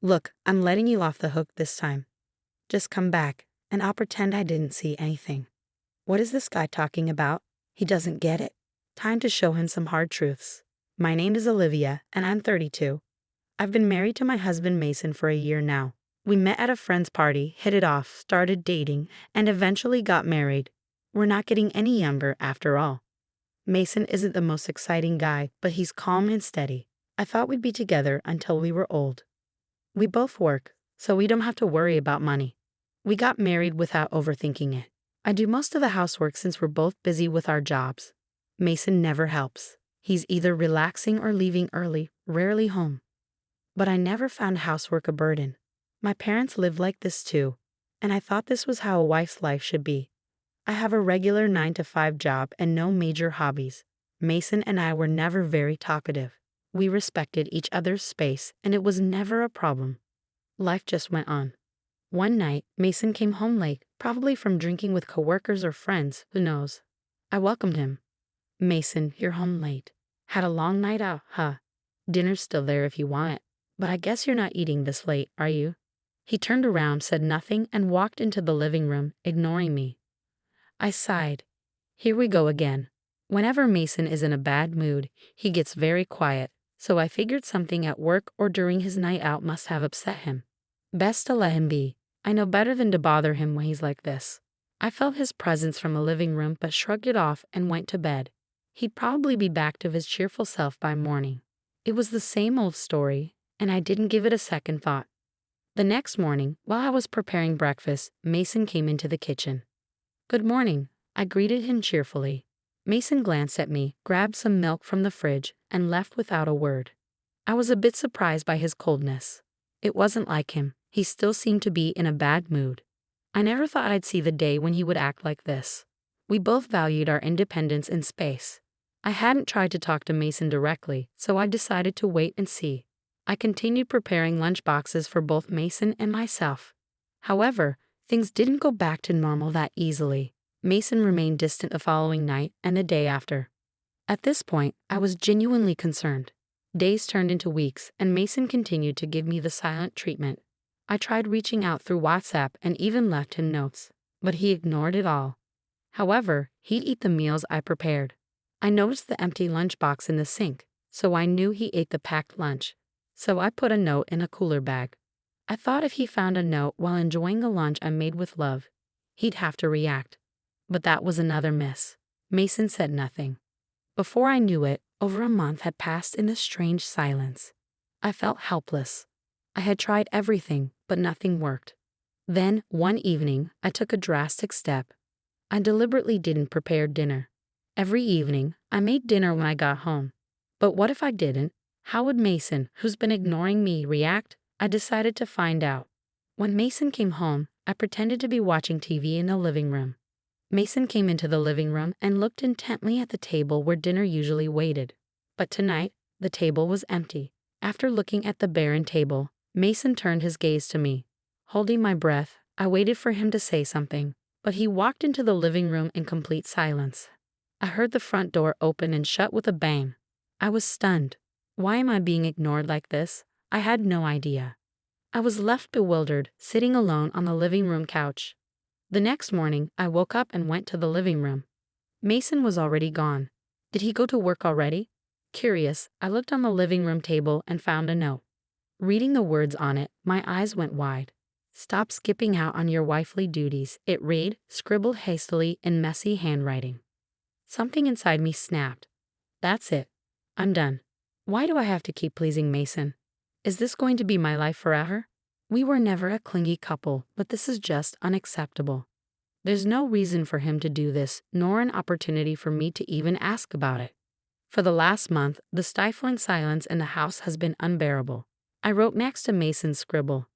Look, I'm letting you off the hook this time. Just come back, and I'll pretend I didn't see anything. What is this guy talking about? He doesn't get it. Time to show him some hard truths. My name is Olivia, and I'm 32. I've been married to my husband Mason for a year now. We met at a friend's party, hit it off, started dating, and eventually got married. We're not getting any younger after all. Mason isn't the most exciting guy, but he's calm and steady. I thought we'd be together until we were old. We both work, so we don't have to worry about money. We got married without overthinking it. I do most of the housework since we're both busy with our jobs. Mason never helps. He's either relaxing or leaving early, rarely home. But I never found housework a burden. My parents lived like this too, and I thought this was how a wife's life should be. I have a regular 9-to-5 job and no major hobbies. Mason and I were never very talkative. We respected each other's space, and it was never a problem. Life just went on. One night, Mason came home late, probably from drinking with coworkers or friends, who knows. I welcomed him. Mason, you're home late. Had a long night out, huh? Dinner's still there if you want it. But I guess you're not eating this late, are you? He turned around, said nothing, and walked into the living room, ignoring me. I sighed. Here we go again. Whenever Mason is in a bad mood, he gets very quiet, so I figured something at work or during his night out must have upset him. Best to let him be. I know better than to bother him when he's like this. I felt his presence from the living room but shrugged it off and went to bed. He'd probably be back to his cheerful self by morning. It was the same old story, and I didn't give it a second thought. The next morning, while I was preparing breakfast, Mason came into the kitchen. Good morning, I greeted him cheerfully. Mason glanced at me, grabbed some milk from the fridge, and left without a word. I was a bit surprised by his coldness. It wasn't like him. He still seemed to be in a bad mood. I never thought I'd see the day when he would act like this. We both valued our independence and space. I hadn't tried to talk to Mason directly, so I decided to wait and see. I continued preparing lunch boxes for both Mason and myself. However, things didn't go back to normal that easily. Mason remained distant the following night and the day after. At this point, I was genuinely concerned. Days turned into weeks, and Mason continued to give me the silent treatment. I tried reaching out through WhatsApp and even left him notes, but he ignored it all. However, he'd eat the meals I prepared. I noticed the empty lunchbox in the sink, so I knew he ate the packed lunch. So I put a note in a cooler bag. I thought if he found a note while enjoying a lunch I made with love, he'd have to react. But that was another miss. Mason said nothing. Before I knew it, over a month had passed in a strange silence. I felt helpless. I had tried everything, but nothing worked. Then, one evening, I took a drastic step. I deliberately didn't prepare dinner. Every evening, I made dinner when I got home. But what if I didn't? How would Mason, who's been ignoring me, react? I decided to find out. When Mason came home, I pretended to be watching TV in the living room. Mason came into the living room and looked intently at the table where dinner usually waited. But tonight, the table was empty. After looking at the barren table, Mason turned his gaze to me. Holding my breath, I waited for him to say something, but he walked into the living room in complete silence. I heard the front door open and shut with a bang. I was stunned. Why am I being ignored like this? I had no idea. I was left bewildered, sitting alone on the living room couch. The next morning, I woke up and went to the living room. Mason was already gone. Did he go to work already? Curious, I looked on the living room table and found a note. Reading the words on it, my eyes went wide. Stop skipping out on your wifely duties, it read, scribbled hastily in messy handwriting. Something inside me snapped. That's it. I'm done. Why do I have to keep pleasing Mason? Is this going to be my life forever? We were never a clingy couple, but this is just unacceptable. There's no reason for him to do this, nor an opportunity for me to even ask about it. For the last month, the stifling silence in the house has been unbearable. I wrote next to Mason's scribble,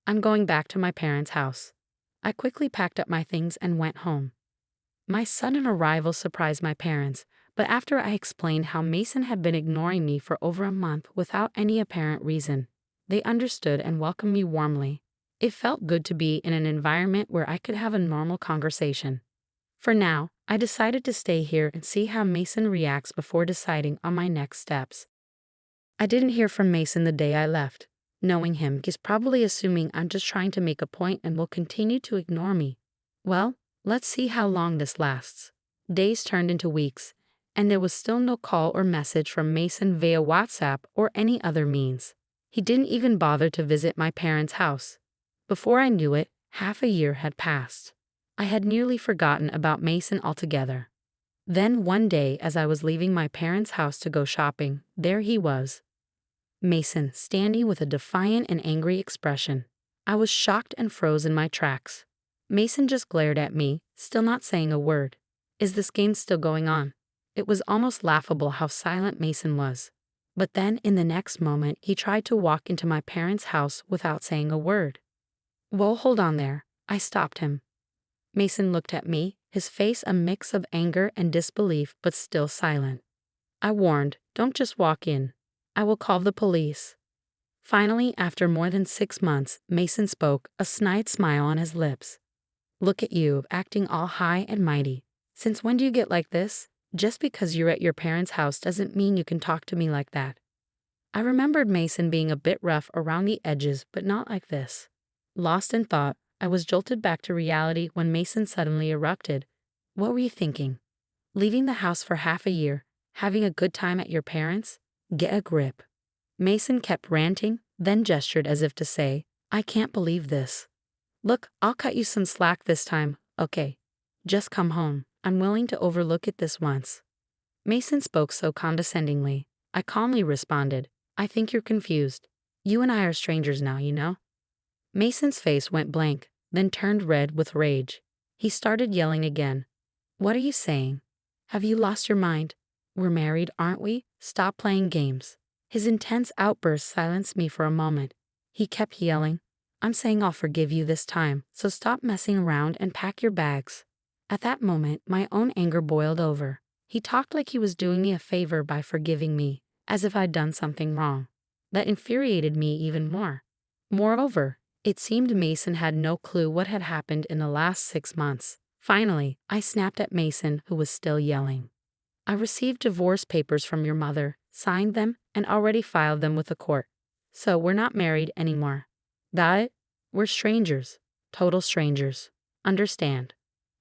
I'm going back to my parents' house. I quickly packed up my things and went home. My sudden arrival surprised my parents, but after I explained how Mason had been ignoring me for over a month without any apparent reason, they understood and welcomed me warmly. It felt good to be in an environment where I could have a normal conversation. For now, I decided to stay here and see how Mason reacts before deciding on my next steps. I didn't hear from Mason the day I left. Knowing him, he's probably assuming I'm just trying to make a point and will continue to ignore me. Well, let's see how long this lasts. Days turned into weeks, and there was still no call or message from Mason via WhatsApp or any other means. He didn't even bother to visit my parents' house. Before I knew it, half a year had passed. I had nearly forgotten about Mason altogether. Then one day, as I was leaving my parents' house to go shopping, there he was. Mason, standing with a defiant and angry expression. I was shocked and froze in my tracks. Mason just glared at me, still not saying a word. Is this game still going on? It was almost laughable how silent Mason was. But then, in the next moment, he tried to walk into my parents' house without saying a word. Whoa, hold on there. I stopped him. Mason looked at me, his face a mix of anger and disbelief, but still silent. I warned, don't just walk in. I will call the police. Finally, after more than 6 months, Mason spoke, a snide smile on his lips. Look at you, acting all high and mighty. Since when do you get like this? Just because you're at your parents' house doesn't mean you can talk to me like that. I remembered Mason being a bit rough around the edges, but not like this. Lost in thought, I was jolted back to reality when Mason suddenly erupted. What were you thinking? Leaving the house for half a year, having a good time at your parents'? Get a grip. Mason kept ranting, then gestured as if to say, I can't believe this. Look, I'll cut you some slack this time, okay? Just come home. I'm willing to overlook it this once. Mason spoke so condescendingly. I calmly responded, I think you're confused. You and I are strangers now, you know? Mason's face went blank, then turned red with rage. He started yelling again. What are you saying? Have you lost your mind? We're married, aren't we? Stop playing games. His intense outburst silenced me for a moment. He kept yelling, I'm saying I'll forgive you this time, so stop messing around and pack your bags. At that moment, my own anger boiled over. He talked like he was doing me a favor by forgiving me, as if I'd done something wrong. That infuriated me even more. Moreover, it seemed Mason had no clue what had happened in the last 6 months. Finally, I snapped at Mason, who was still yelling. I received divorce papers from your mother, signed them, and already filed them with the court. So we're not married anymore. Got it? We're strangers. Total strangers. Understand?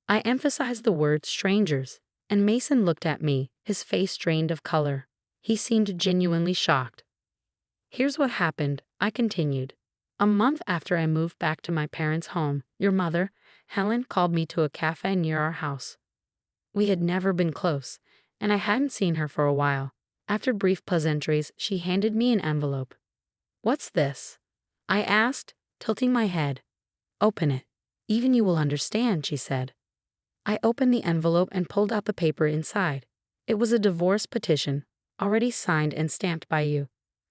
I emphasized the word strangers, and Mason looked at me, his face drained of color. He seemed genuinely shocked. Here's what happened, I continued. A month after I moved back to my parents' home, your mother, Helen, called me to a cafe near our house. We had never been close, and I hadn't seen her for a while. After brief pleasantries, she handed me an envelope. What's this? I asked, tilting my head. Open it. Even you will understand, she said. I opened the envelope and pulled out the paper inside. It was a divorce petition, already signed and stamped by you.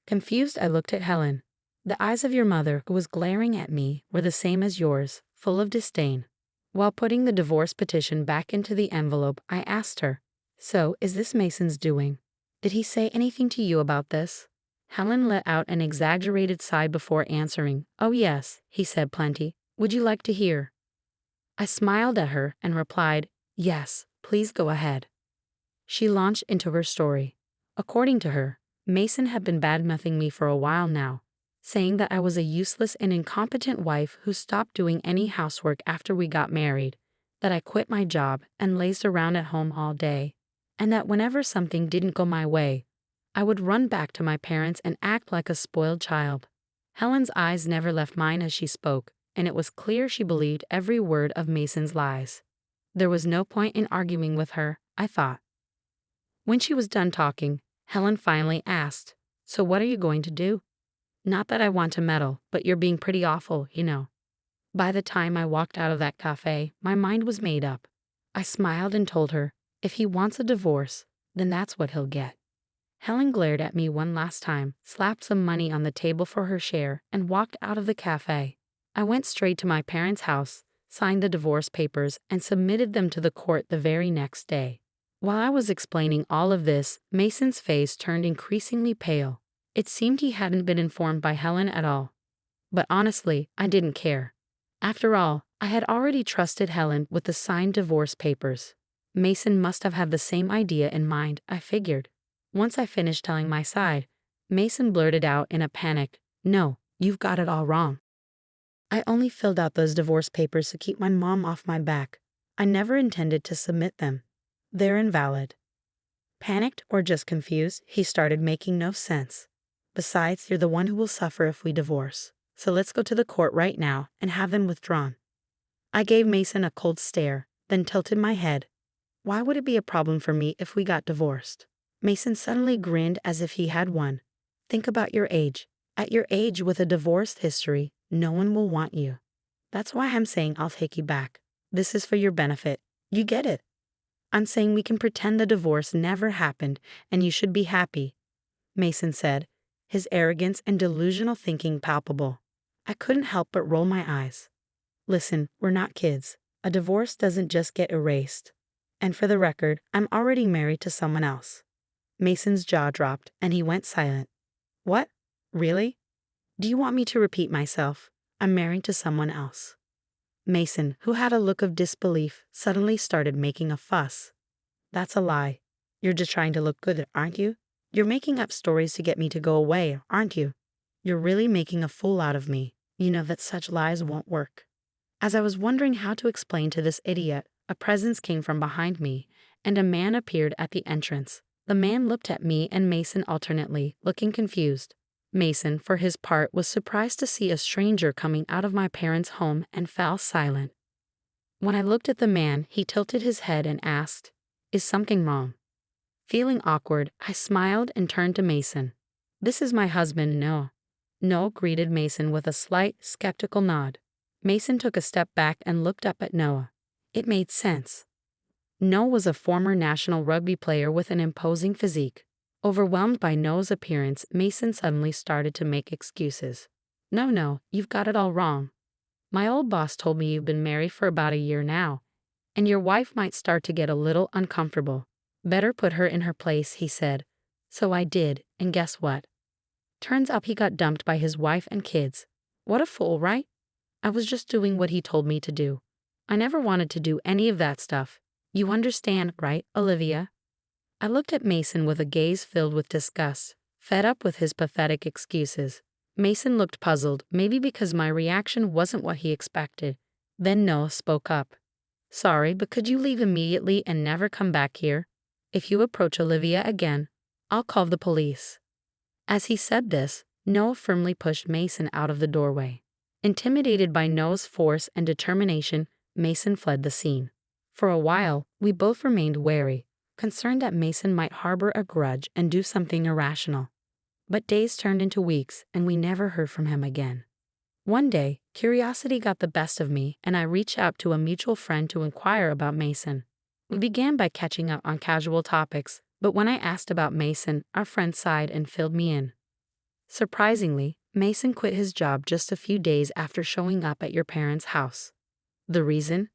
Confused, I looked at Helen. The eyes of your mother, who was glaring at me, were the same as yours, full of disdain. While putting the divorce petition back into the envelope, I asked her, So, is this Mason's doing? Did he say anything to you about this? Helen let out an exaggerated sigh before answering. Oh yes, he said plenty. Would you like to hear? I smiled at her and replied, Yes, please go ahead. She launched into her story. According to her, Mason had been badmouthing me for a while now, saying that I was a useless and incompetent wife who stopped doing any housework after we got married, that I quit my job and lazed around at home all day, and that whenever something didn't go my way, I would run back to my parents and act like a spoiled child. Helen's eyes never left mine as she spoke, and it was clear she believed every word of Mason's lies. There was no point in arguing with her, I thought. When she was done talking, Helen finally asked, So what are you going to do? Not that I want to meddle, but you're being pretty awful, you know. By the time I walked out of that cafe, my mind was made up. I smiled and told her, if he wants a divorce, then that's what he'll get. Helen glared at me one last time, slapped some money on the table for her share, and walked out of the cafe. I went straight to my parents' house, signed the divorce papers, and submitted them to the court the very next day. While I was explaining all of this, Mason's face turned increasingly pale. It seemed he hadn't been informed by Helen at all. But honestly, I didn't care. After all, I had already trusted Helen with the signed divorce papers. Mason must have had the same idea in mind, I figured. Once I finished telling my side, Mason blurted out in a panic, No, You've got it all wrong. I only filled out those divorce papers to keep my mom off my back. I never intended to submit them. They're invalid. Panicked or just confused, he started making no sense. Besides, you're the one who will suffer if we divorce. So let's go to the court right now and have them withdrawn. I gave Mason a cold stare, then tilted my head. Why would it be a problem for me if we got divorced? Mason suddenly grinned as if he had won. Think about your age. At your age with a divorced history, no one will want you. That's why I'm saying I'll take you back. This is for your benefit. You get it? I'm saying we can pretend the divorce never happened and you should be happy, Mason said, his arrogance and delusional thinking palpable. I couldn't help but roll my eyes. Listen, we're not kids. A divorce doesn't just get erased. And for the record, I'm already married to someone else. Mason's jaw dropped and he went silent. What? Really? Do you want me to repeat myself? I'm married to someone else. Mason, who had a look of disbelief, suddenly started making a fuss. That's a lie. You're just trying to look good, aren't you? You're making up stories to get me to go away, aren't you? You're really making a fool out of me. You know that such lies won't work. As I was wondering how to explain to this idiot, a presence came from behind me, and a man appeared at the entrance. The man looked at me and Mason alternately, looking confused. Mason, for his part, was surprised to see a stranger coming out of my parents' home and fell silent. When I looked at the man, he tilted his head and asked, "Is something wrong?" Feeling awkward, I smiled and turned to Mason. "This is my husband, Noah." Noah greeted Mason with a slight, skeptical nod. Mason took a step back and looked up at Noah. It made sense. Noah was a former national rugby player with an imposing physique. Overwhelmed by Noah's appearance, Mason suddenly started to make excuses. No, you've got it all wrong. My old boss told me you've been married for about a year now, and your wife might start to get a little uncomfortable. Better put her in her place, he said. So I did, and guess what? Turns out he got dumped by his wife and kids. What a fool, right? I was just doing what he told me to do. I never wanted to do any of that stuff. You understand, right, Olivia? I looked at Mason with a gaze filled with disgust, fed up with his pathetic excuses. Mason looked puzzled, maybe because my reaction wasn't what he expected. Then Noah spoke up. Sorry, but could you leave immediately and never come back here? If you approach Olivia again, I'll call the police. As he said this, Noah firmly pushed Mason out of the doorway. Intimidated by Noah's force and determination, Mason fled the scene. For a while, we both remained wary, concerned that Mason might harbor a grudge and do something irrational. But days turned into weeks, and we never heard from him again. One day, curiosity got the best of me, and I reached out to a mutual friend to inquire about Mason. We began by catching up on casual topics, but when I asked about Mason, our friend sighed and filled me in. Surprisingly, Mason quit his job just a few days after showing up at your parents' house. The reason?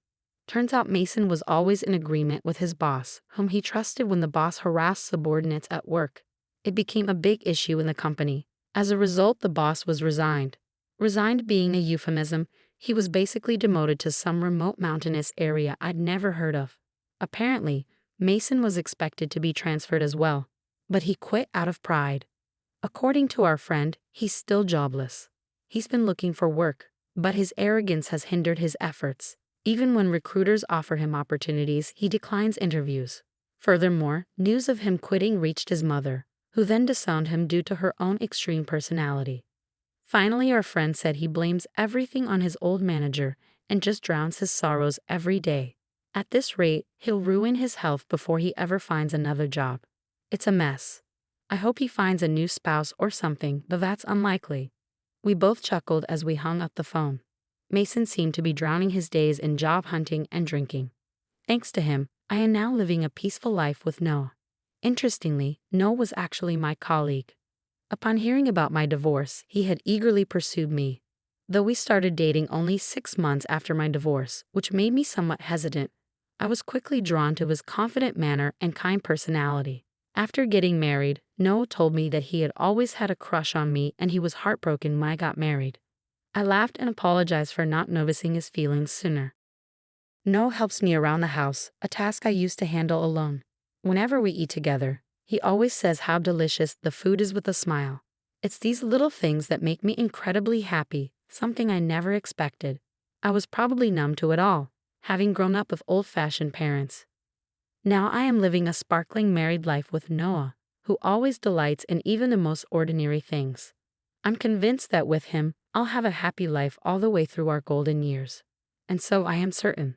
Turns out Mason was always in agreement with his boss, whom he trusted when the boss harassed subordinates at work. It became a big issue in the company. As a result, the boss was resigned. Resigned being a euphemism, he was basically demoted to some remote mountainous area I'd never heard of. Apparently, Mason was expected to be transferred as well, but he quit out of pride. According to our friend, he's still jobless. He's been looking for work, but his arrogance has hindered his efforts. Even when recruiters offer him opportunities, he declines interviews. Furthermore, news of him quitting reached his mother, who then disowned him due to her own extreme personality. Finally, our friend said he blames everything on his old manager and just drowns his sorrows every day. At this rate, he'll ruin his health before he ever finds another job. It's a mess. I hope he finds a new spouse or something, though that's unlikely. We both chuckled as we hung up the phone. Mason seemed to be drowning his days in job hunting and drinking. Thanks to him, I am now living a peaceful life with Noah. Interestingly, Noah was actually my colleague. Upon hearing about my divorce, he had eagerly pursued me. Though we started dating only 6 months after my divorce, which made me somewhat hesitant, I was quickly drawn to his confident manner and kind personality. After getting married, Noah told me that he had always had a crush on me and he was heartbroken when I got married. I laughed and apologized for not noticing his feelings sooner. Noah helps me around the house, a task I used to handle alone. Whenever we eat together, he always says how delicious the food is with a smile. It's these little things that make me incredibly happy, something I never expected. I was probably numb to it all, having grown up with old-fashioned parents. Now I am living a sparkling married life with Noah, who always delights in even the most ordinary things. I'm convinced that with him, I'll have a happy life all the way through our golden years. And so I am certain.